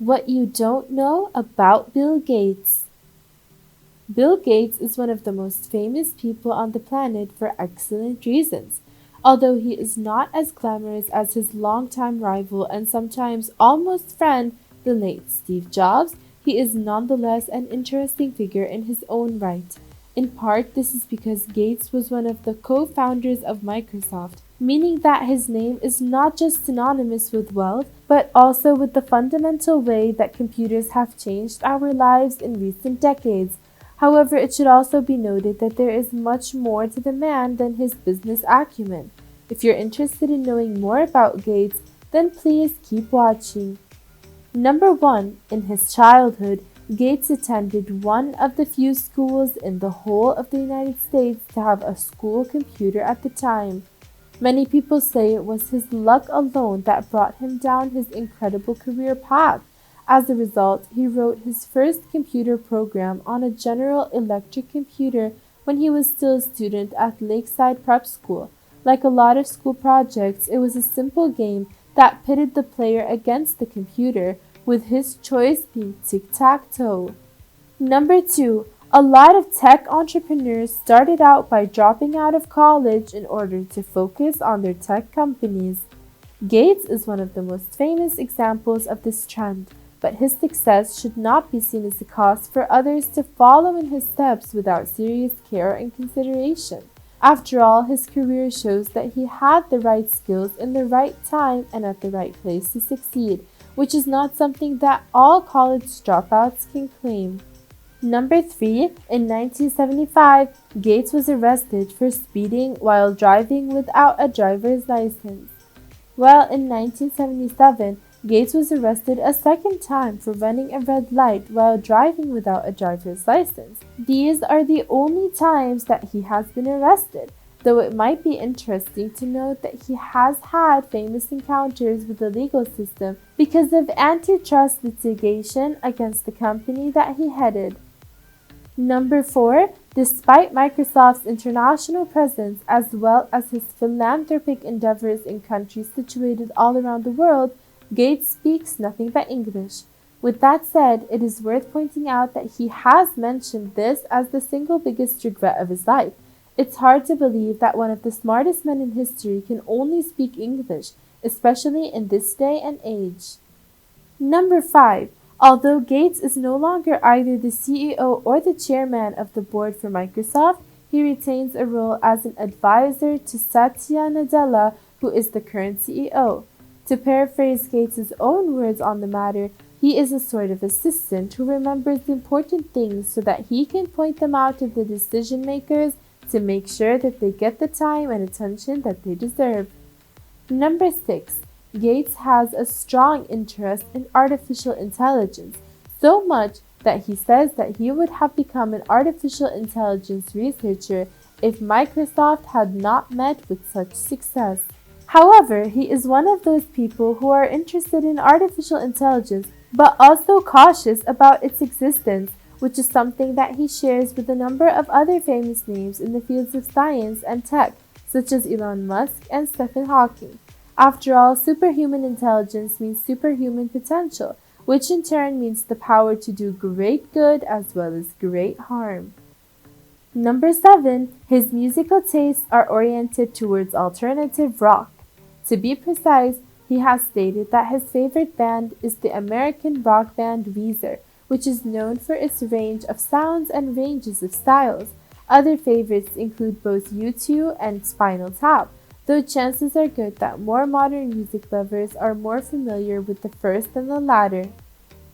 What you don't know about Bill Gates. Bill Gates is one of the most famous people on the planet for excellent reasons. Although he is not as glamorous as his longtime rival and sometimes almost friend, the late Steve Jobs, he is nonetheless an interesting figure in his own right. In part, this is because Gates was one of the co-founders of Microsoft, meaning that his name is not just synonymous with wealth, but also with the fundamental way that computers have changed our lives in recent decades. However, it should also be noted that there is much more to the man than his business acumen. If you're interested in knowing more about Gates, then please keep watching. Number 1. In his childhood, Gates attended one of the few schools in the whole of the United States to have a school computer at the time. Many people say it was his luck alone that brought him down his incredible career path. As a result, he wrote his first computer program on a General Electric computer when he was still a student at Lakeside Prep School. Like a lot of school projects, it was a simple game that pitted the player against the computer, with his choice being tic-tac-toe. Number 2. A lot of tech entrepreneurs started out by dropping out of college in order to focus on their tech companies. Gates is one of the most famous examples of this trend, but his success should not be seen as a cause for others to follow in his steps without serious care and consideration. After all, his career shows that he had the right skills in the right time and at the right place to succeed, which is not something that all college dropouts can claim. Number 3. In 1975, Gates was arrested for speeding while driving without a driver's license. While in 1977, Gates was arrested a second time for running a red light while driving without a driver's license. These are the only times that he has been arrested, though it might be interesting to note that he has had famous encounters with the legal system because of antitrust litigation against the company that he headed. Number 4. Despite Microsoft's international presence as well as his philanthropic endeavors in countries situated all around the world, Gates speaks nothing but English. With that said, it is worth pointing out that he has mentioned this as the single biggest regret of his life. It's hard to believe that one of the smartest men in history can only speak English, especially in this day and age. Number 5. Although Gates is no longer either the CEO or the chairman of the board for Microsoft, he retains a role as an advisor to Satya Nadella, who is the current CEO. To paraphrase Gates' own words on the matter, he is a sort of assistant who remembers the important things so that he can point them out to the decision makers to make sure that they get the time and attention that they deserve. Number 6. Gates has a strong interest in artificial intelligence, so much that he says that he would have become an artificial intelligence researcher if Microsoft had not met with such success. However, he is one of those people who are interested in artificial intelligence but also cautious about its existence, which is something that he shares with a number of other famous names in the fields of science and tech, such as Elon Musk and Stephen Hawking. After all, superhuman intelligence means superhuman potential, which in turn means the power to do great good as well as great harm. Number 7. His musical tastes are oriented towards alternative rock. To be precise, he has stated that his favorite band is the American rock band Weezer, which is known for its range of sounds and ranges of styles. Other favorites include both U2 and Spinal Tap, though chances are good that more modern music lovers are more familiar with the first than the latter.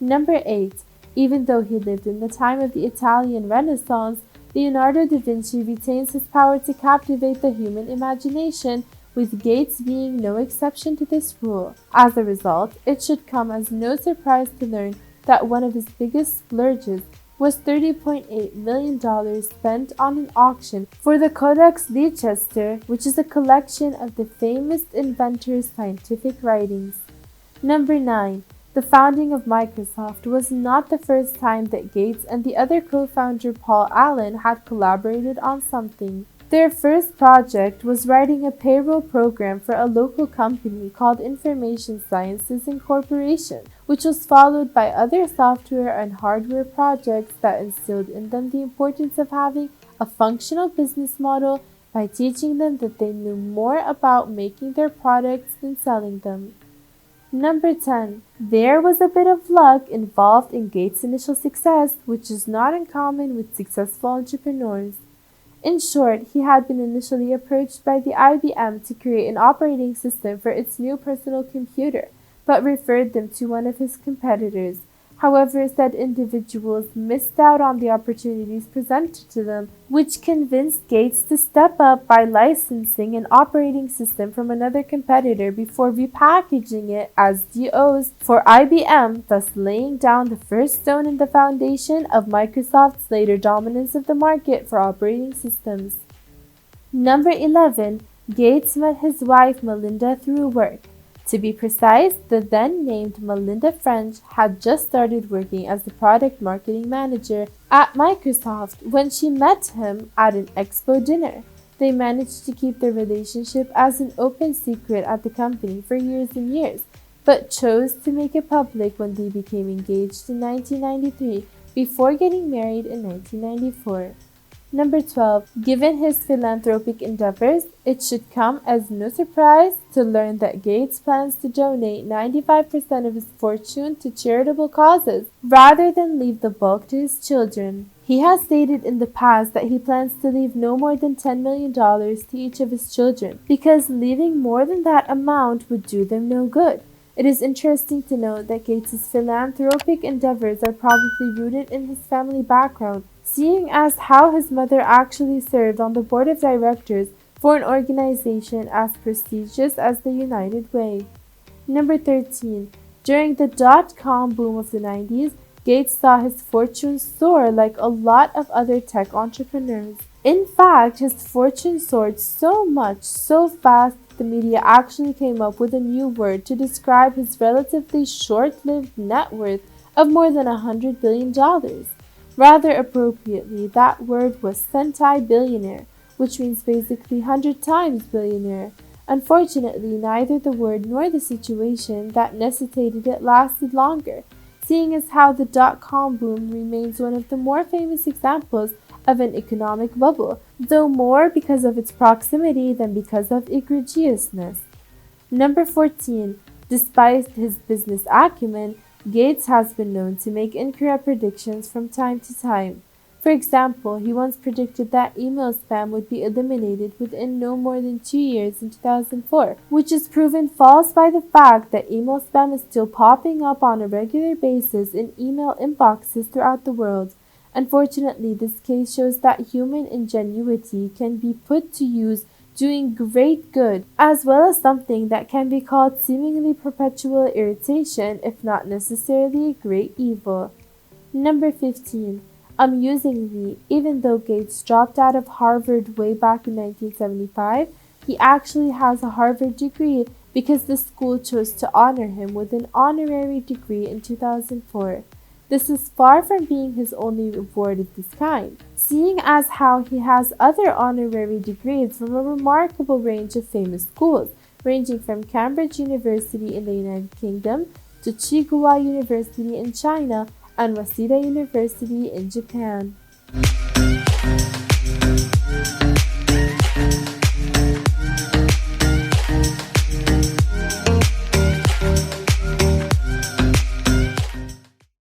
Number 8. Even though he lived in the time of the Italian Renaissance, Leonardo da Vinci retains his power to captivate the human imagination, with Gates being no exception to this rule. As a result, it should come as no surprise to learn that one of his biggest splurges was $30.8 million spent on an auction for the Codex Leicester, which is a collection of the famous inventor's scientific writings. Number 9. The founding of Microsoft was not the first time that Gates and the other co-founder Paul Allen had collaborated on something. Their first project was writing a payroll program for a local company called Information Sciences Incorporation, which was followed by other software and hardware projects that instilled in them the importance of having a functional business model by teaching them that they knew more about making their products than selling them. Number 10. There was a bit of luck involved in Gates' initial success, which is not uncommon with successful entrepreneurs. In short, he had been initially approached by the IBM to create an operating system for its new personal computer, but referred them to one of his competitors. However, said individuals missed out on the opportunities presented to them, which convinced Gates to step up by licensing an operating system from another competitor before repackaging it as DOS for IBM, thus laying down the first stone in the foundation of Microsoft's later dominance of the market for operating systems. Number 11. Gates met his wife Melinda through work. To be precise, the then named Melinda French had just started working as the product marketing manager at Microsoft when she met him at an expo dinner. They managed to keep their relationship as an open secret at the company for years and years, but chose to make it public when they became engaged in 1993 before getting married in 1994. Number 12. Given his philanthropic endeavors, it should come as no surprise to learn that Gates plans to donate 95% of his fortune to charitable causes, rather than leave the bulk to his children. He has stated in the past that he plans to leave no more than $10 million to each of his children, because leaving more than that amount would do them no good. It is interesting to note that Gates' philanthropic endeavors are probably rooted in his family background, seeing as how his mother actually served on the board of directors for an organization as prestigious as the United Way. Number 13. During the dot-com boom of the 90s, Gates saw his fortune soar like a lot of other tech entrepreneurs. In fact, his fortune soared so much, so fast, the media actually came up with a new word to describe his relatively short-lived net worth of more than $100 billion. Rather appropriately, that word was centibillionaire, which means basically 100 times billionaire. Unfortunately, neither the word nor the situation that necessitated it lasted longer, seeing as how the dot-com boom remains one of the more famous examples of an economic bubble, though more because of its proximity than because of egregiousness. Number 14. Despite his business acumen, Gates has been known to make incorrect predictions from time to time. For example, he once predicted that email spam would be eliminated within no more than 2 years in 2004, which is proven false by the fact that email spam is still popping up on a regular basis in email inboxes throughout the world. Unfortunately, this case shows that human ingenuity can be put to use doing great good, as well as something that can be called seemingly perpetual irritation, if not necessarily a great evil. Number 15. Amusingly, even though Gates dropped out of Harvard way back in 1975, he actually has a Harvard degree because the school chose to honor him with an honorary degree in 2004. This is far from being his only award of this kind, seeing as how he has other honorary degrees from a remarkable range of famous schools, ranging from Cambridge University in the United Kingdom to Tsinghua University in China and Waseda University in Japan.